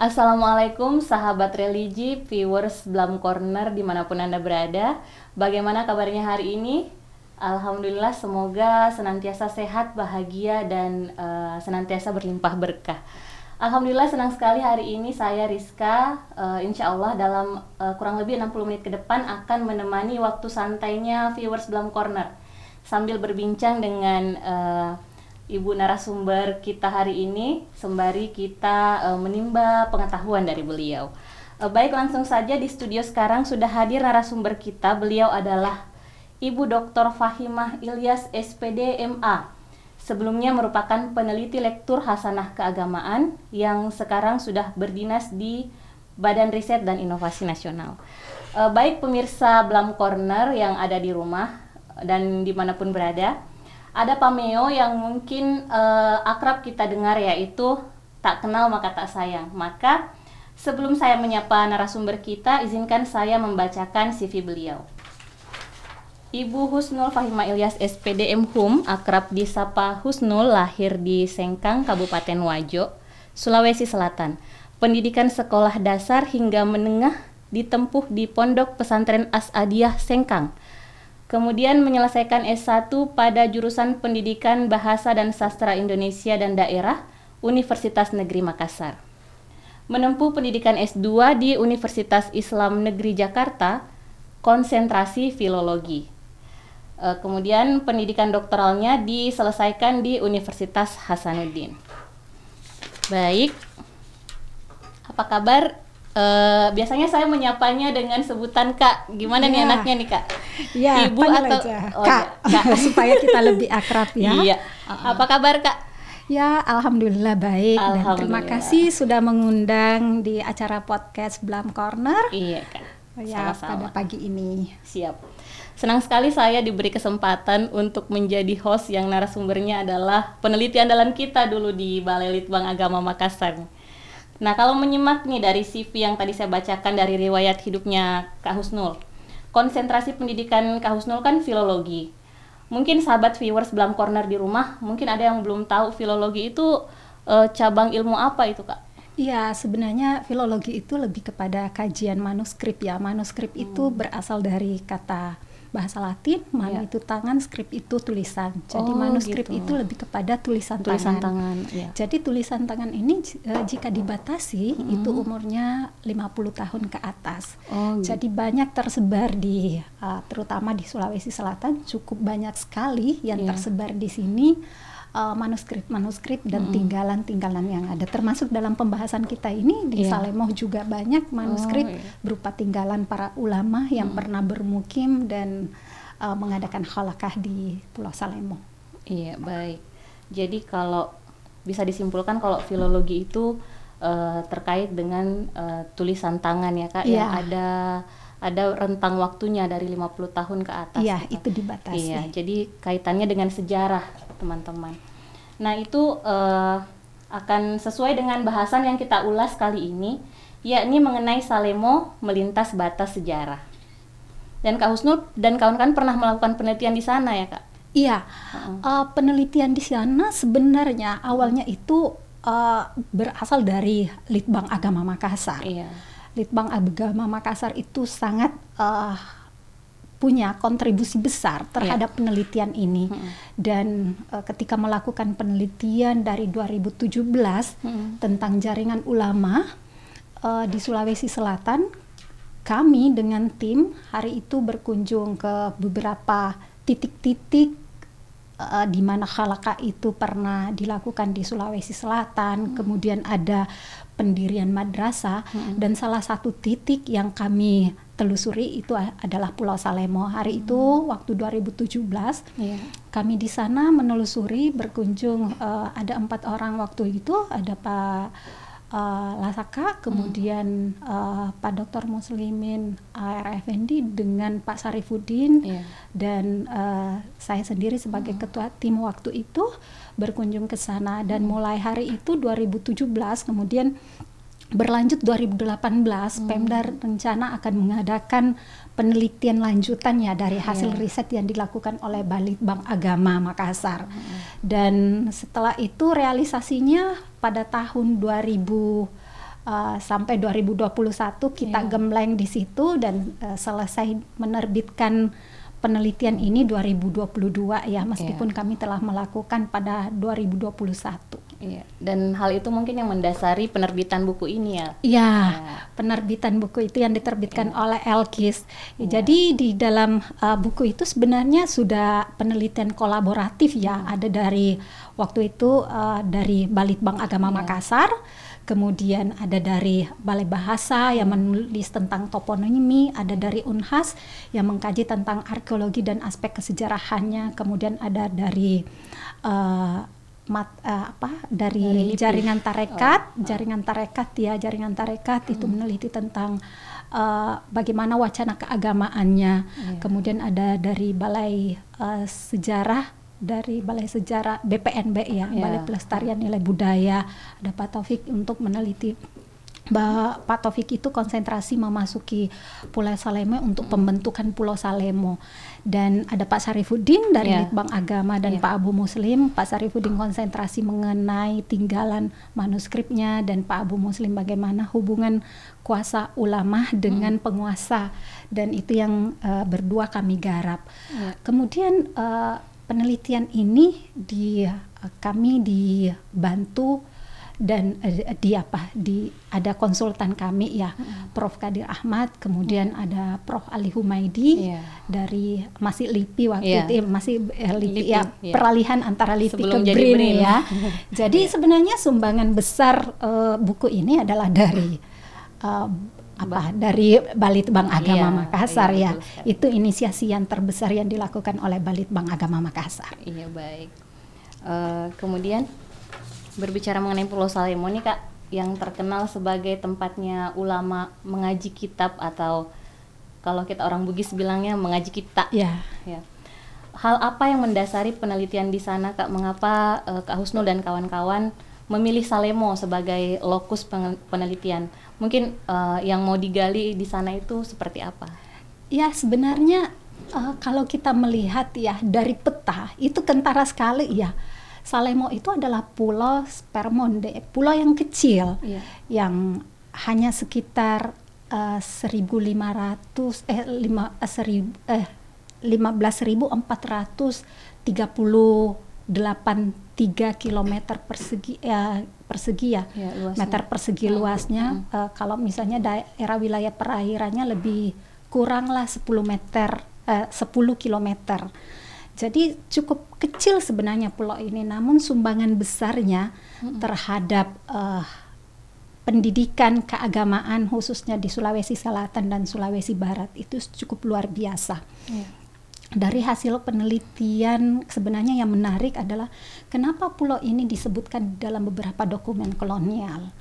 Assalamualaikum sahabat religi, viewers Blam Corner dimanapun Anda berada. Bagaimana kabarnya hari ini? Alhamdulillah, semoga senantiasa sehat, bahagia, dan senantiasa berlimpah berkah. Alhamdulillah, senang sekali hari ini saya Rizka, insya Allah dalam kurang lebih 60 menit ke depan akan menemani waktu santainya viewers Blam Corner sambil berbincang dengan Ibu narasumber kita hari ini, sembari kita menimba pengetahuan dari beliau. Baik, langsung saja di studio sekarang sudah hadir narasumber kita. Beliau adalah Ibu Dr. Fahimah Ilyas SPD MA. Sebelumnya merupakan peneliti lektur Hasanah Keagamaan yang sekarang sudah berdinas di Badan Riset dan Inovasi Nasional. Baik pemirsa Blam Corner yang ada di rumah dan dimanapun berada, ada pameo yang mungkin akrab kita dengar, yaitu tak kenal maka tak sayang. Maka sebelum saya menyapa narasumber kita, izinkan saya membacakan CV beliau. Ibu Husnul Fahimah Ilyas SPD MHum, akrab disapa Husnul, lahir di Sengkang, Kabupaten Wajo, Sulawesi Selatan. Pendidikan sekolah dasar hingga menengah ditempuh di Pondok Pesantren As-Adiyah Sengkang. Kemudian menyelesaikan S1 pada jurusan Pendidikan Bahasa dan Sastra Indonesia dan Daerah, Universitas Negeri Makassar. Menempuh pendidikan S2 di Universitas Islam Negeri Jakarta, konsentrasi filologi. Kemudian pendidikan doktoralnya diselesaikan di Universitas Hasanuddin. Baik, apa kabar? Biasanya saya menyapanya dengan sebutan Kak. Gimana nih anaknya nih Kak? Ya, Ibu atau aja. Kak, supaya kita lebih akrab ya. Iya. Apa kabar Kak? Ya, alhamdulillah baik. Alhamdulillah. Dan terima kasih sudah mengundang di acara podcast Blam Corner. Iya Kak. Ya, sama-sama. pada pagi ini. Siap. Senang sekali saya diberi kesempatan untuk menjadi host yang narasumbernya adalah peneliti andalan kita dulu di Balai Litbang Agama Makassar. Nah, kalau menyimak nih dari CV yang tadi saya bacakan dari riwayat hidupnya Kak Husnul, konsentrasi pendidikan Kak Husnul kan filologi. Mungkin sahabat viewers Blam Corner di rumah, mungkin ada yang belum tahu filologi itu cabang ilmu apa itu Kak? Iya, sebenarnya filologi itu lebih kepada kajian manuskrip ya. Manuskrip itu berasal dari kata bahasa Latin, manu itu tangan, skrip itu tulisan. Jadi manuskrip gitu. itu lebih kepada tulisan tangan. Ya. Jadi tulisan tangan ini jika dibatasi itu umurnya 50 tahun ke atas. Jadi banyak tersebar di terutama di Sulawesi Selatan, cukup banyak sekali yang tersebar di sini. Manuskrip dan tinggalan-tinggalan yang ada, termasuk dalam pembahasan kita ini di Salemoh juga banyak manuskrip berupa tinggalan para ulama yang pernah bermukim dan mengadakan khalaqah di Pulau Salemoh. Iya, baik. Jadi kalau bisa disimpulkan kalau filologi itu terkait dengan tulisan tangan ya Kak, yang ada rentang waktunya dari 50 tahun ke atas. Iya, gitu. Itu dibatasi. Iya, jadi kaitannya dengan sejarah, teman-teman. Nah, itu akan sesuai dengan bahasan yang kita ulas kali ini, yakni mengenai Salemoh melintas batas sejarah. Dan Kak Husnul dan kawan-kawan pernah melakukan penelitian di sana ya, Kak? Iya, penelitian di sana sebenarnya awalnya itu berasal dari Litbang Agama Makassar. Iya. Litbang Agama Makassar itu sangat punya kontribusi besar terhadap penelitian ini. Dan ketika melakukan penelitian dari 2017 tentang jaringan ulama di Sulawesi Selatan, kami dengan tim hari itu berkunjung ke beberapa titik-titik di mana khalaqah itu pernah dilakukan di Sulawesi Selatan. Kemudian ada pendirian madrasah dan salah satu titik yang kami telusuri itu adalah Pulau Salemoh. Hari itu waktu 2017 kami di sana menelusuri, berkunjung, ada 4 orang waktu itu, ada Pak Lasaka, kemudian Pak Dr. Muslimin A.R. Effendi dengan Pak Sarifuddin dan saya sendiri sebagai ketua tim waktu itu berkunjung ke sana. Dan mulai hari itu 2017 kemudian berlanjut 2018 Pemda rencana akan mengadakan penelitian lanjutannya dari hasil riset yang dilakukan oleh Balitbang Agama Makassar. Dan setelah itu realisasinya pada tahun 2018 sampai 2021 kita gembleng di situ dan selesai menerbitkan penelitian ini 2022 ya, meskipun kami telah melakukan pada 2021. Iya. Dan hal itu mungkin yang mendasari penerbitan buku ini ya? Iya, penerbitan buku itu yang diterbitkan oleh Elkis. Jadi di dalam buku itu sebenarnya sudah penelitian kolaboratif ya, ada dari waktu itu dari Balitbang Agama Makassar, kemudian ada dari Balai Bahasa yang menulis tentang toponimi, ada dari Unhas yang mengkaji tentang arkeologi dan aspek kesejarahannya, kemudian ada dari dari jaringan tarekat, jaringan tarekat itu meneliti tentang bagaimana wacana keagamaannya. Kemudian ada dari Balai Sejarah, dari Balai Sejarah BPNB ya, Balai Pelestarian Nilai Budaya, ada Pak Taufik untuk meneliti. Pak Taufik itu konsentrasi memasuki Pulau Salemo untuk pembentukan Pulau Salemo, dan ada Pak Sarifuddin dari Litbang Agama dan Pak Abu Muslim. Pak Sarifuddin konsentrasi mengenai tinggalan manuskripnya, dan Pak Abu Muslim bagaimana hubungan kuasa ulama dengan penguasa, dan itu yang berdua kami garap. Kemudian penelitian ini kami dibantu dan ada konsultan kami ya, Prof. Kadir Ahmad, kemudian ada Prof. Ali Humaidi dari masih LIPI waktu itu, masih LIPI ya, peralihan antara LIPI sebelum ke BRIN ya. Jadi sebenarnya sumbangan besar buku ini adalah dari dari Balitbang Agama Makassar ya. Itu inisiasi yang terbesar yang dilakukan oleh Balitbang Agama Makassar. Iya, baik. Kemudian berbicara mengenai Pulau Salemo nih Kak, yang terkenal sebagai tempatnya ulama mengaji kitab, atau kalau kita orang Bugis bilangnya mengaji kitab. Ya. Hal apa yang mendasari penelitian di sana Kak? Mengapa Kak Husnul dan kawan-kawan memilih Salemo sebagai lokus penelitian? Mungkin yang mau digali di sana itu seperti apa? Ya, sebenarnya kalau kita melihat ya dari peta itu kentara sekali ya. Salemo itu adalah pulau Spermonde, pulau yang kecil, yang hanya sekitar 15.433 kilometer persegi ya, meter persegi luasnya. Kalau misalnya daerah wilayah perairannya lebih kuranglah 10 kilometer. Jadi cukup kecil sebenarnya pulau ini, namun sumbangan besarnya terhadap pendidikan keagamaan khususnya di Sulawesi Selatan dan Sulawesi Barat itu cukup luar biasa. Dari hasil penelitian sebenarnya yang menarik adalah kenapa pulau ini disebutkan dalam beberapa dokumen kolonial,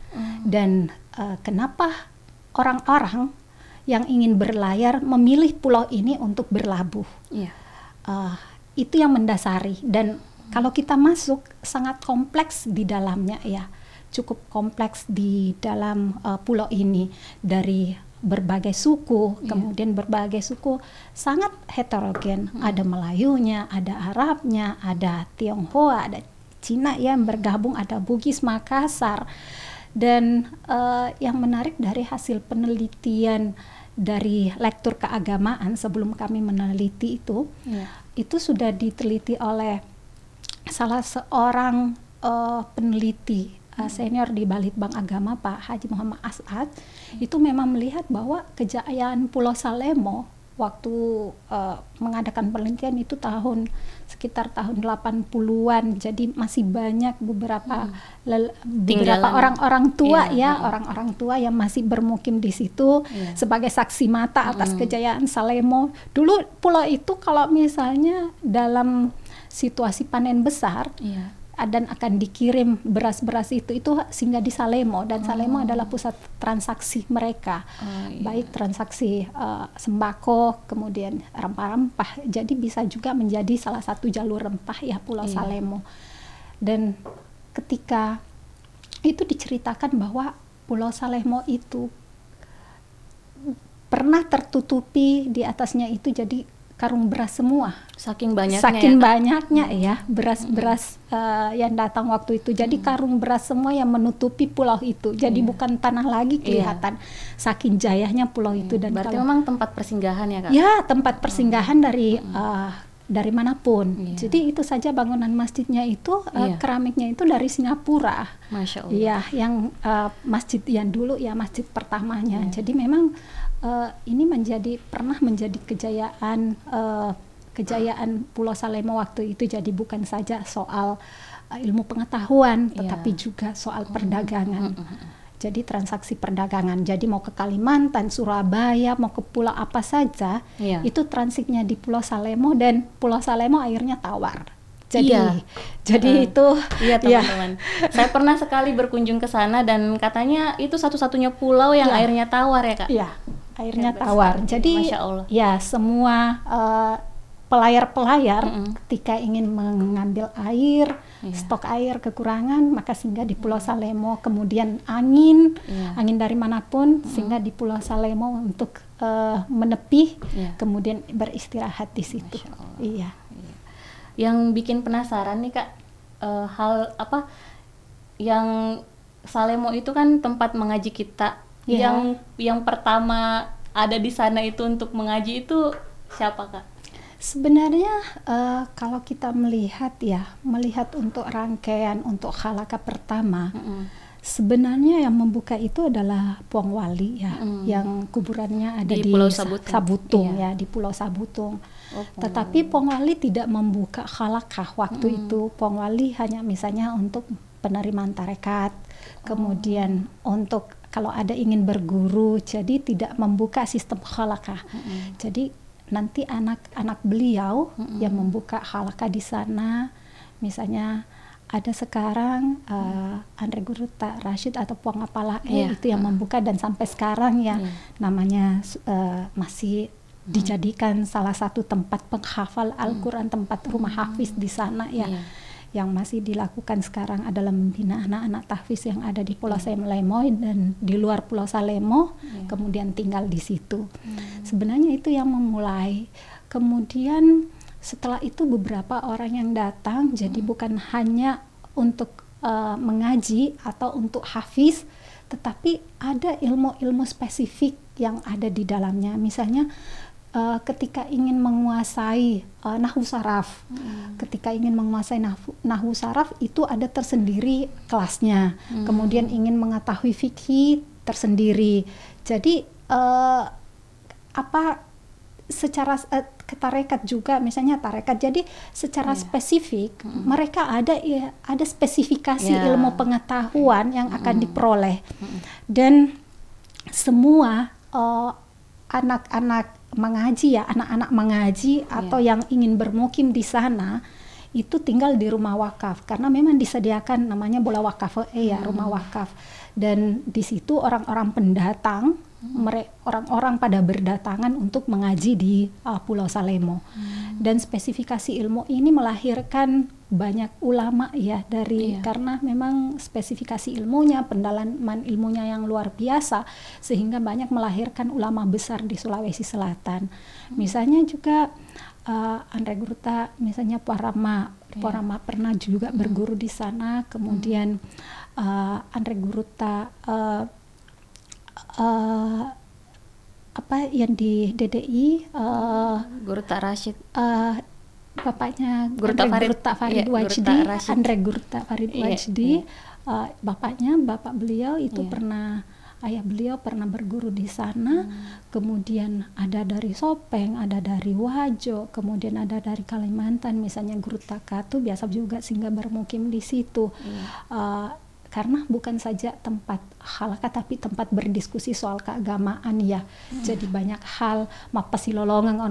dan kenapa orang-orang yang ingin berlayar memilih pulau ini untuk berlabuh. Itu yang mendasari, dan kalau kita masuk sangat kompleks di dalamnya ya, cukup kompleks di dalam pulau ini, dari berbagai suku, kemudian berbagai suku sangat heterogen, ada Melayunya, ada Arabnya, ada Tionghoa, ada Cina yang bergabung, ada Bugis Makassar. Dan yang menarik dari hasil penelitian dari lektur keagamaan sebelum kami meneliti itu sudah diteliti oleh salah seorang peneliti senior di Balitbang Agama, Pak Haji Muhammad As'ad. Itu memang melihat bahwa kejayaan Pulau Salemo waktu mengadakan penelitian itu sekitar tahun 80-an. Jadi masih banyak beberapa orang-orang tua orang-orang tua yang masih bermukim di situ sebagai saksi mata atas kejayaan Salemo. Dulu pulau itu kalau misalnya dalam situasi panen besar dan akan dikirim beras-beras itu singgah di Salemo, dan Salemo adalah pusat transaksi mereka, baik transaksi sembako, kemudian rempah-rempah. Jadi bisa juga menjadi salah satu jalur rempah ya Pulau Salemo. Dan ketika itu diceritakan bahwa Pulau Salemo itu pernah tertutupi di atasnya itu, jadi karung beras semua. Saking banyaknya. Saking banyaknya ya beras-beras yang datang waktu itu. Jadi karung beras semua yang menutupi pulau itu. Jadi bukan tanah lagi kelihatan. Saking jayanya pulau itu. Dan berarti memang tempat persinggahan ya Kak? Ya, tempat persinggahan dari manapun. Jadi itu saja bangunan masjidnya itu keramiknya itu dari Singapura. Masya Allah. Ya, yang masjid yang dulu ya masjid pertamanya. Jadi memang ini pernah menjadi kejayaan Pulau Salemo waktu itu. Jadi bukan saja soal ilmu pengetahuan, tetapi juga soal perdagangan. Jadi transaksi perdagangan. Jadi mau ke Kalimantan, Surabaya, mau ke pulau apa saja, itu transitnya di Pulau Salemo, dan Pulau Salemo airnya tawar. Jadi itu teman-teman. Saya pernah sekali berkunjung ke sana dan katanya itu satu-satunya pulau yang airnya tawar ya Kak? Iya, airnya tawar. Jadi Masya Allah. Ya semua pelayar-pelayar ketika ingin mengambil air, stok air kekurangan, maka singgah di Pulau Salemo. Kemudian angin dari manapun singgah di Pulau Salemo untuk menepi, kemudian beristirahat di situ. Iya. Yang bikin penasaran nih Kak, hal apa yang Salemo itu kan tempat mengaji kita. Yang pertama ada di sana itu untuk mengaji itu siapa Kak? Sebenarnya kalau kita melihat untuk rangkaian untuk halaqah pertama, sebenarnya yang membuka itu adalah Puang Wali yang kuburannya ada di Pulau Sabutung di Pulau Sabutung. Tetapi Puang Wali tidak membuka halaqah waktu itu. Puang Wali hanya misalnya untuk penerimaan tarekat, kemudian untuk kalau ada ingin berguru, jadi tidak membuka sistem halaqah. Jadi nanti anak-anak beliau yang membuka halaqah di sana. Misalnya ada sekarang Andre Guru Tak Rashid atau Puang Apalae itu yang membuka, dan sampai sekarang namanya masih dijadikan salah satu tempat penghafal Al-Quran, tempat rumah hafiz di sana yang masih dilakukan sekarang adalah membina anak-anak tahfiz yang ada di Pulau Salemo dan di luar Pulau Salemo, kemudian tinggal di situ. Sebenarnya itu yang memulai. Kemudian setelah itu beberapa orang yang datang, jadi bukan hanya untuk mengaji atau untuk hafiz, tetapi ada ilmu-ilmu spesifik yang ada di dalamnya. Misalnya ketika ingin menguasai nahwu saraf, ketika ingin menguasai nahwu saraf itu ada tersendiri kelasnya. Kemudian ingin mengetahui fikih tersendiri. Jadi secara tarekat juga, misalnya tarekat. Jadi secara spesifik mereka ada spesifikasi ilmu pengetahuan yang akan diperoleh, dan semua anak-anak mengaji anak-anak mengaji atau yang ingin bermukim di sana itu tinggal di rumah wakaf, karena memang disediakan namanya bola wakaf rumah wakaf, dan di situ orang-orang pendatang, orang-orang pada berdatangan untuk mengaji di Pulau Salemo. Dan spesifikasi ilmu ini melahirkan banyak ulama karena memang spesifikasi ilmunya, pendalaman ilmunya yang luar biasa, sehingga banyak melahirkan ulama besar di Sulawesi Selatan. Misalnya juga Andre Guru Tak, misalnya Parama pernah juga berguru di sana. Kemudian Andre Guru Tak yang di DDI, Guru Tak Rashid, bapaknya Guru Tak Farid Wajdi, Andre Guru Tak Farid Wajdi, bapak beliau itu ayah beliau pernah berguru di sana. Kemudian ada dari Sopeng, ada dari Wajo, kemudian ada dari Kalimantan, misalnya Guru Tak Katu biasa juga singgah bermukim di situ. Karena bukan saja tempat halaqah tapi tempat berdiskusi soal keagamaan jadi banyak hal mapasilolongan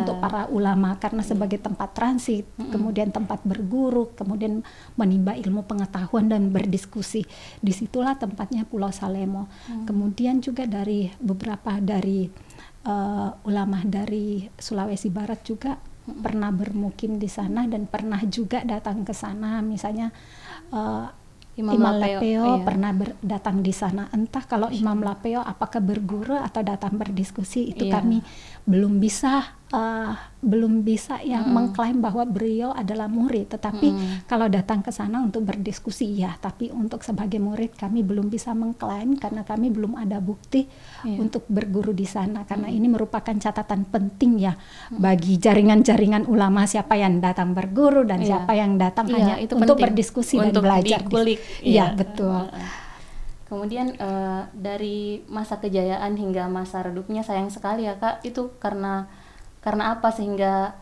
untuk para ulama, karena sebagai tempat transit, kemudian tempat berguru, kemudian menimba ilmu pengetahuan dan berdiskusi. Disitulah tempatnya Pulau Salemo. Kemudian juga dari beberapa dari ulama dari Sulawesi Barat juga pernah bermukim di sana dan pernah juga datang ke sana. Misalnya Imam Lapeo pernah datang di sana. Entah kalau Imam Lapeo apakah berguru atau datang berdiskusi, itu kami belum bisa belum bisa ya mengklaim bahwa beliau adalah murid, tetapi kalau datang ke sana untuk berdiskusi ya, tapi untuk sebagai murid kami belum bisa mengklaim karena kami belum ada bukti untuk berguru di sana, karena ini merupakan catatan penting ya bagi jaringan-jaringan ulama, siapa yang datang berguru dan siapa yang datang hanya itu untuk berdiskusi dan belajar. Iya, betul. Kemudian dari masa kejayaan hingga masa redupnya sayang sekali ya Kak, itu karena apa sehingga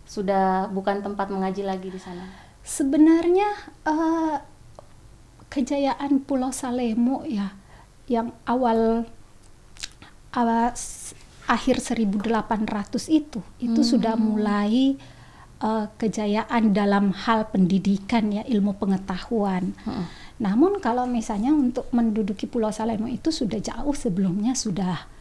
sudah bukan tempat mengaji lagi di sana? Sebenarnya kejayaan Pulau Salemo ya, yang awal akhir 1800 itu sudah mulai kejayaan dalam hal pendidikan ya, ilmu pengetahuan. Namun kalau misalnya untuk menduduki Pulau Salemo itu sudah jauh sebelumnya sudah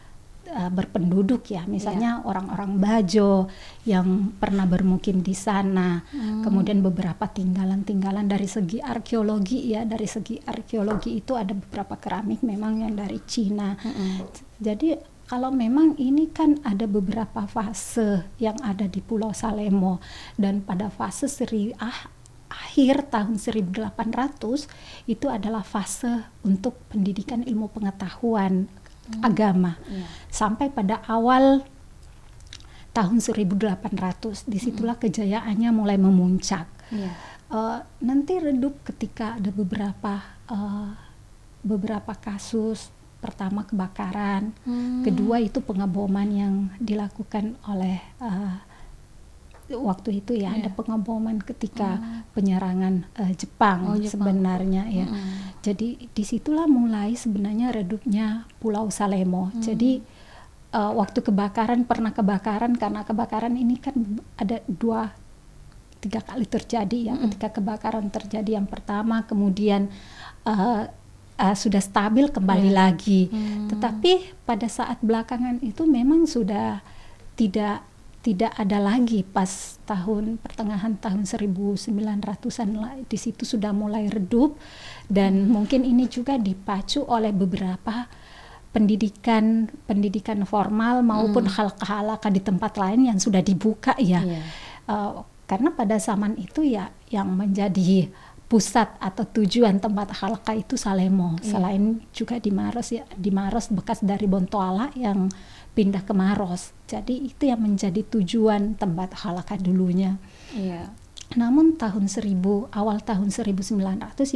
berpenduduk ya, misalnya orang-orang Bajo yang pernah bermukim di sana, kemudian beberapa tinggalan-tinggalan dari segi arkeologi ya, dari segi arkeologi itu ada beberapa keramik memang yang dari Cina. Jadi kalau memang ini kan ada beberapa fase yang ada di Pulau Salemo, dan pada fase akhir tahun 1800 itu adalah fase untuk pendidikan ilmu pengetahuan agama, sampai pada awal tahun 1800 disitulah kejayaannya mulai memuncak. Nanti redup ketika ada beberapa kasus. Pertama kebakaran, kedua itu pengeboman yang dilakukan oleh waktu itu ya, ada pengeboman ketika penyerangan Jepang sebenarnya ya. Jadi disitulah mulai sebenarnya redupnya Pulau Salemo. Jadi waktu pernah kebakaran, karena kebakaran ini kan ada 2-3 kali terjadi ya. Ketika kebakaran terjadi yang pertama, kemudian sudah stabil kembali lagi. Tetapi pada saat belakangan itu memang sudah tidak ada lagi, pas pertengahan tahun 1900-an lah, di situ sudah mulai redup, dan mungkin ini juga dipacu oleh beberapa pendidikan formal maupun halaqah di tempat lain yang sudah dibuka ya. Karena pada zaman itu ya yang menjadi pusat atau tujuan tempat halaqah itu Salemo, selain juga di Maros bekas dari Bontoala yang pindah ke Maros. Jadi itu yang menjadi tujuan tempat halaqah dulunya. Namun awal tahun 1900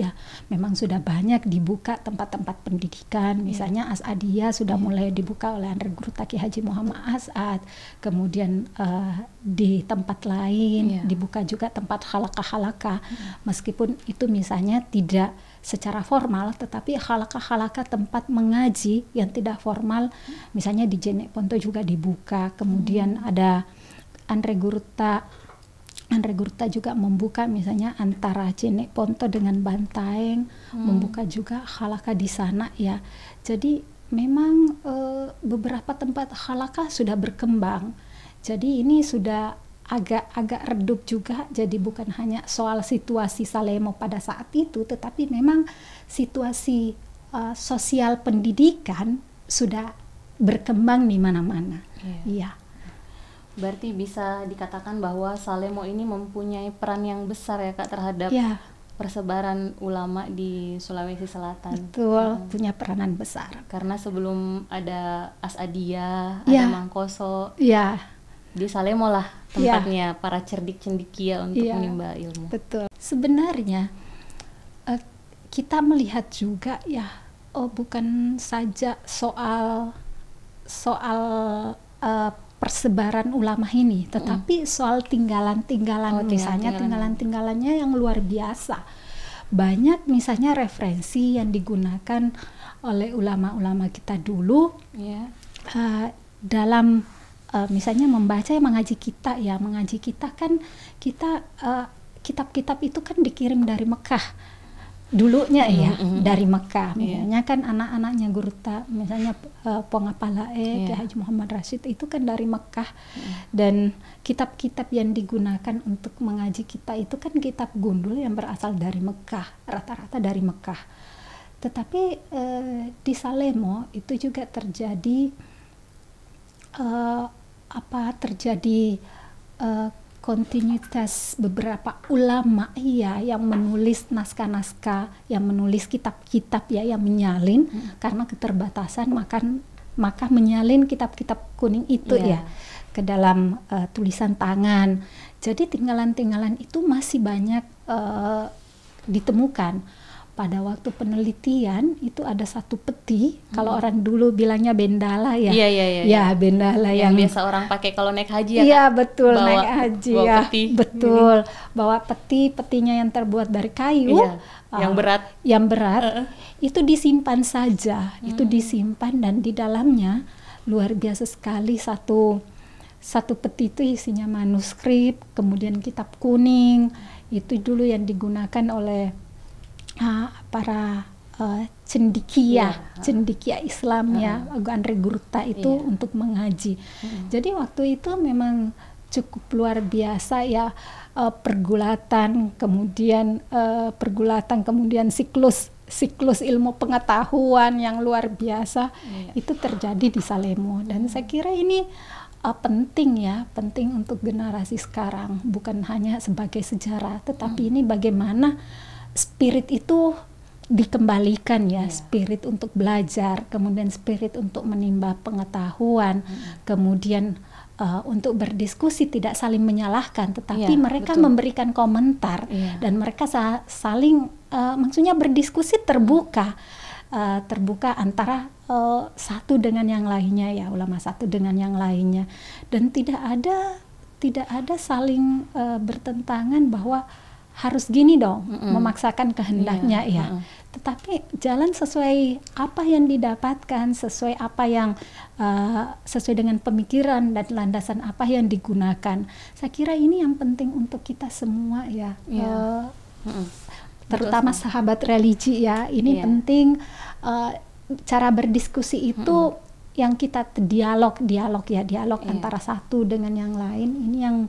ya memang sudah banyak dibuka tempat-tempat pendidikan, misalnya As'adiyah sudah mulai dibuka oleh Andre Guru Taki Haji Muhammad As'ad, kemudian di tempat lain dibuka juga tempat halaqah, meskipun itu misalnya tidak secara formal, tetapi halaqah tempat mengaji yang tidak formal, misalnya di Jenek Ponto juga dibuka, kemudian ada Andre Gurta juga membuka misalnya antara Jenek Ponto dengan Bantaeng, membuka juga halaqah di sana ya. Jadi memang beberapa tempat halaqah sudah berkembang. Jadi ini sudah agak redup juga. Jadi bukan hanya soal situasi Salemo pada saat itu, tetapi memang situasi sosial pendidikan sudah berkembang di mana-mana. Iya. Berarti bisa dikatakan bahwa Salemo ini mempunyai peran yang besar ya Kak terhadap persebaran ulama di Sulawesi Selatan. Betul, punya peranan besar. Karena sebelum ada As'adiyah, ada Mangkoso, di Salemo lah tempatnya para cerdik-cendikia untuk menimba ilmu. Betul. Sebenarnya kita melihat juga ya, bukan saja soal persebaran ulama ini, tetapi soal tinggalan-tinggalan, misalnya tinggalan-tinggalannya yang luar biasa. Banyak misalnya referensi yang digunakan oleh ulama-ulama kita dulu dalam misalnya mengaji kita kan kitab-kitab itu kan dikirim dari Mekah dulunya dari Mekah. Misalnya kan anak-anaknya Gurta, misalnya Pongapalae, Kiai Haji Muhammad Rashid itu kan dari Mekah, dan kitab-kitab yang digunakan untuk mengaji kita itu kan kitab gundul yang berasal dari Mekah, rata-rata dari Mekah. Tetapi di Salemo itu juga terjadi terjadi kontinuitas beberapa ulama yang menulis naskah-naskah, yang menulis kitab-kitab yang menyalin karena keterbatasan, maka menyalin kitab-kitab kuning itu ke dalam tulisan tangan. Jadi tinggalan-tinggalan itu masih banyak ditemukan. Pada waktu penelitian itu ada satu peti, kalau orang dulu bilangnya bendala bendala yang biasa orang pakai kalau naik haji betul, naik haji bawa peti. Betul, bawa petinya yang terbuat dari kayu yang berat itu disimpan saja, itu disimpan, dan di dalamnya luar biasa sekali, satu peti itu isinya manuskrip, kemudian kitab kuning, itu dulu yang digunakan oleh para cendikia Islam Andre Gurta itu untuk mengaji. Jadi waktu itu memang cukup luar biasa pergulatan kemudian siklus ilmu pengetahuan yang luar biasa itu terjadi di Salemo, dan saya kira ini penting untuk generasi sekarang, bukan hanya sebagai sejarah, tetapi ini bagaimana spirit itu dikembalikan spirit untuk belajar, kemudian spirit untuk menimba pengetahuan, kemudian untuk berdiskusi, tidak saling menyalahkan, tetapi mereka memberikan komentar dan mereka saling maksudnya berdiskusi terbuka antara satu dengan yang lainnya, ulama satu dengan yang lainnya, dan tidak ada saling bertentangan bahwa harus gini dong, memaksakan kehendaknya tetapi jalan sesuai apa yang didapatkan, sesuai apa yang sesuai dengan pemikiran dan landasan apa yang digunakan. Saya kira ini yang penting untuk kita semua terutama sahabat religi ini penting cara berdiskusi itu yang kita dialog antara satu dengan yang lain, ini yang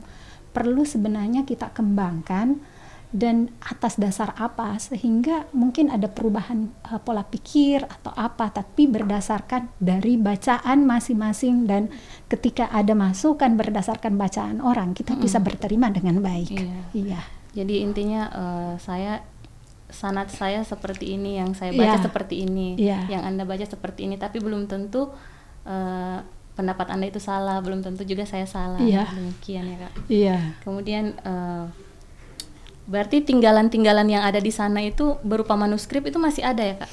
perlu sebenarnya kita kembangkan. Dan atas dasar apa, sehingga mungkin ada perubahan pola pikir atau apa, tapi berdasarkan dari bacaan masing-masing, dan ketika ada masukan berdasarkan bacaan orang, kita bisa berterima dengan baik. Jadi intinya sanad saya seperti ini, yang saya baca seperti ini, yang Anda baca seperti ini, tapi belum tentu pendapat Anda itu salah, belum tentu juga saya salah. Demikian ya Kak. Kemudian berarti tinggalan-tinggalan yang ada di sana itu berupa manuskrip itu masih ada ya Kak?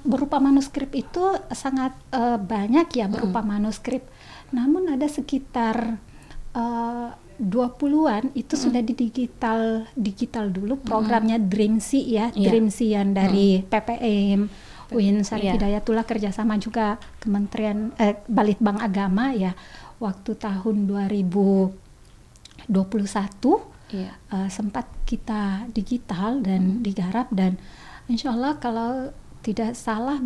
Berupa manuskrip itu sangat banyak berupa manuskrip. Namun ada sekitar 20-an itu sudah di digital dulu programnya Dreamsy Dreamsy yang dari PPM UIN Syarif Hidayatullah kerjasama juga Kementerian Balitbang Agama waktu tahun 2021 sempat kita digital dan digarap, dan insya Allah kalau tidak salah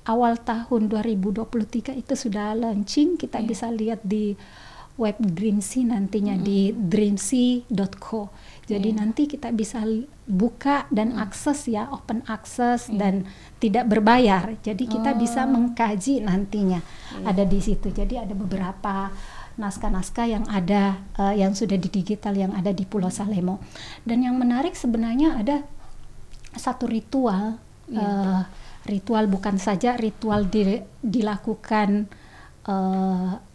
awal tahun 2023 itu sudah launching, kita bisa lihat di web Dreamsy nantinya di dreamsy.co. Jadi nanti kita bisa buka dan akses open access dan tidak berbayar. Jadi kita bisa mengkaji nantinya ada di situ. Jadi ada beberapa naskah-naskah yang ada yang sudah di digital yang ada di Pulau Salemo. Dan yang menarik sebenarnya ada satu ritual ritual bukan saja ritual dilakukan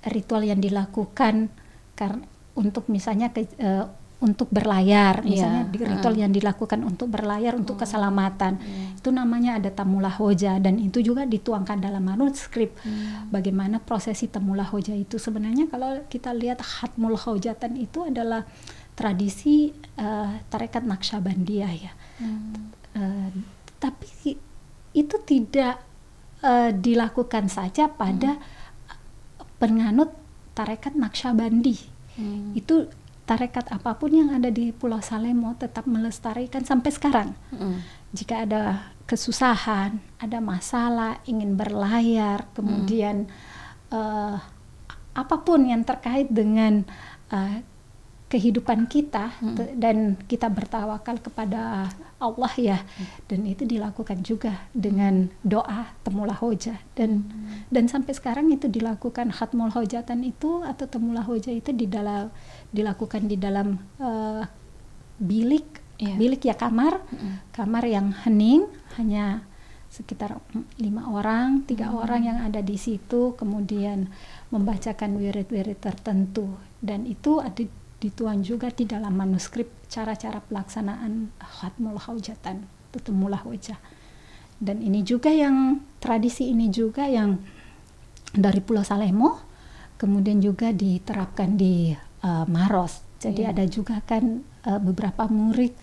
ritual yang dilakukan untuk misalnya untuk berlayar, misalnya ritual yang dilakukan untuk berlayar untuk keselamatan, itu namanya ada Tamulah Hoja, dan itu juga dituangkan dalam manuskrip. Bagaimana prosesi Tamulah Hoja itu sebenarnya kalau kita lihat Hatmul Hojatan itu adalah tradisi tarekat Naqsyabandiyah tapi itu tidak dilakukan saja pada penganut tarekat Naqsyabandi. Itu tarekat apapun yang ada di Pulau Salemo tetap melestarikan sampai sekarang. Jika ada kesusahan, ada masalah, ingin berlayar, kemudian apapun yang terkait dengan kehidupan kita dan kita bertawakal kepada Allah ya, dan itu dilakukan juga dengan doa temulah hojah dan sampai sekarang itu dilakukan khatmul hojatan itu atau temulah hojah itu dilakukan di dalam bilik ya, kamar yang hening, hanya sekitar 5 orang, 3 orang yang ada di situ, kemudian membacakan wirid-wirid tertentu, dan itu ada dituang juga di dalam manuskrip cara-cara pelaksanaan khatmul hojatan, temulah hojah. Dan ini juga yang tradisi ini juga yang dari Pulau Salemo kemudian juga diterapkan di Maros. Jadi ada juga kan beberapa murid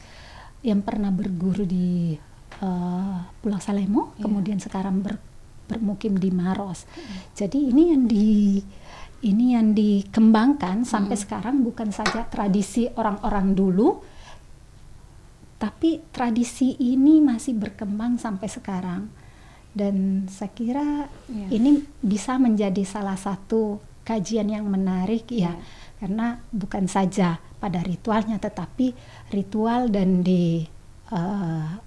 yang pernah berguru di Pulau Salemo, kemudian sekarang bermukim di Maros. Jadi ini yang dikembangkan sampai sekarang, bukan saja tradisi orang-orang dulu, tapi tradisi ini masih berkembang sampai sekarang. Dan saya kira ini bisa menjadi salah satu kajian yang menarik ya, karena bukan saja pada ritualnya, tetapi ritual dan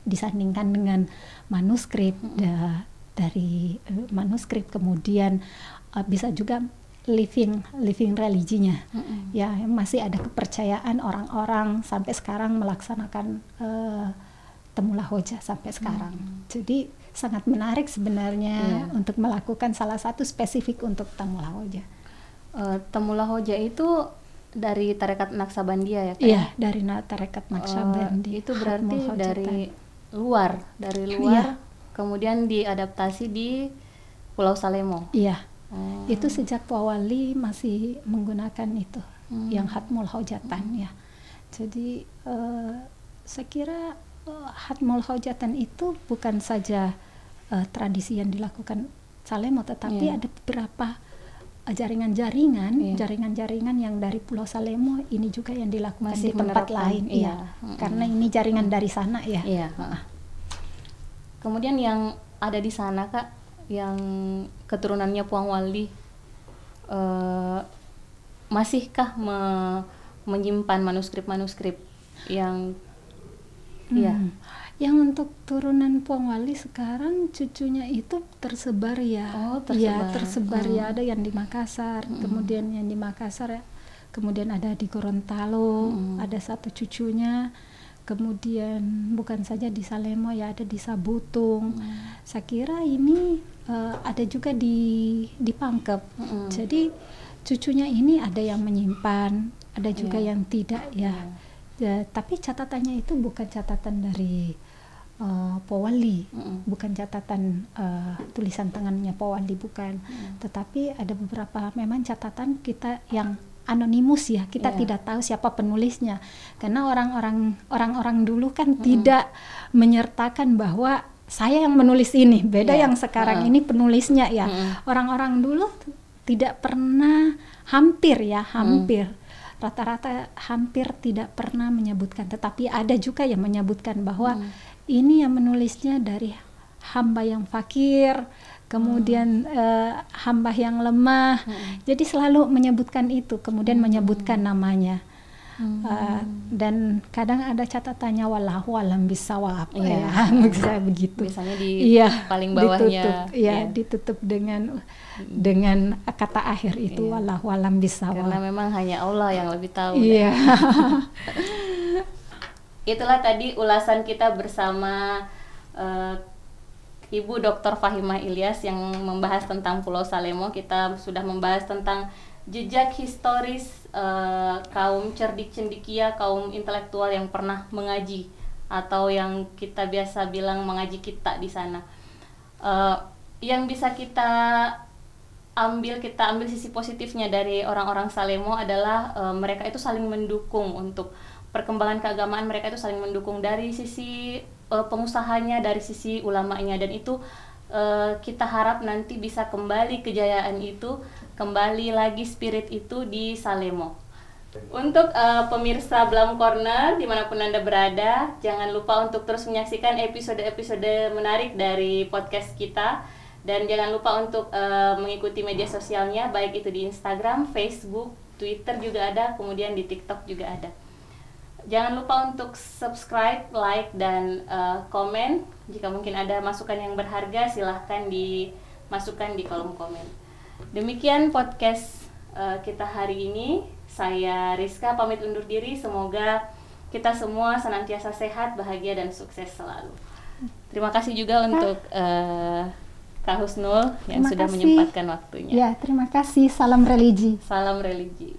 disandingkan dengan manuskrip, dari manuskrip kemudian bisa juga living religinya, ya, masih ada kepercayaan orang-orang sampai sekarang melaksanakan temulah hojah sampai sekarang. Jadi sangat menarik sebenarnya untuk melakukan salah satu spesifik untuk temulah hojah. Temulah hojah itu dari tarekat Naksabandia ya? Iya, dari tarekat Naksabandia. Itu berarti dari luar, kemudian diadaptasi di Pulau Salemo. Iya. Itu sejak Powali masih menggunakan itu yang khatmul hojatan ya. Jadi saya kira khatmul hojatan itu bukan saja tradisi yang dilakukan Salemo, tetapi ada beberapa jaringan-jaringan yang dari Pulau Salemo ini juga yang dilakukan masih di tempat lain karena ini jaringan dari sana ya. Kemudian yang ada di sana Kak, yang keturunannya Puang Wali, masihkah menyimpan manuskrip-manuskrip yang yang untuk turunan Puang Wali sekarang cucunya itu tersebar ya. Tersebar ya, ada yang di Makassar, kemudian yang di Makassar, kemudian ada di Gorontalo, ada satu cucunya. Kemudian bukan saja di Salemo ya, ada di Sabutung. Saya kira ini ada juga di Pangkep. Jadi cucunya ini ada yang menyimpan, ada juga yang tidak ya. Tapi catatannya itu bukan catatan dari Powali, bukan catatan tulisan tangannya Powali, bukan. Tetapi ada beberapa memang catatan kita yang anonimus ya, kita tidak tahu siapa penulisnya, karena orang-orang dulu kan tidak menyertakan bahwa saya yang menulis ini, beda yang sekarang ini penulisnya ya. Orang-orang dulu tidak pernah, hampir rata-rata hampir tidak pernah menyebutkan, tetapi ada juga yang menyebutkan bahwa ini yang menulisnya dari hamba yang fakir, kemudian hamba yang lemah. Jadi selalu menyebutkan itu, kemudian menyebutkan namanya. Dan kadang ada catatannya wallahu alam bisawab ya, misalnya begitu. Biasanya di paling bawahnya ditutup dengan kata akhir itu wallahu alam bisawab. Karena memang hanya Allah yang lebih tahu. Itulah tadi ulasan kita bersama Ibu Dr. Fahimah Ilyas yang membahas tentang Pulau Salemo. Kita sudah membahas tentang jejak historis kaum cerdik cendekia, kaum intelektual yang pernah mengaji atau yang kita biasa bilang mengaji kita di sana. Yang bisa kita ambil sisi positifnya dari orang-orang Salemo adalah mereka itu saling mendukung untuk perkembangan keagamaan, mereka itu saling mendukung dari sisi pengusahanya, dari sisi ulamanya, dan itu kita harap nanti bisa kembali kejayaan itu, kembali lagi spirit itu di Salemo. Untuk pemirsa Blam Corner dimanapun Anda berada, jangan lupa untuk terus menyaksikan episode-episode menarik dari podcast kita, dan jangan lupa untuk mengikuti media sosialnya, baik itu di Instagram, Facebook, Twitter juga ada, kemudian di TikTok juga ada. Jangan lupa untuk subscribe, like, dan komen. Jika mungkin ada masukan yang berharga, silahkan dimasukkan di kolom komen. Demikian podcast kita hari ini. Saya Rizka pamit undur diri. Semoga kita semua senantiasa sehat, bahagia, dan sukses selalu. Terima kasih juga untuk Kak Husnul yang sudah menyempatkan waktunya. Ya, terima kasih. Salam religi. Salam religi.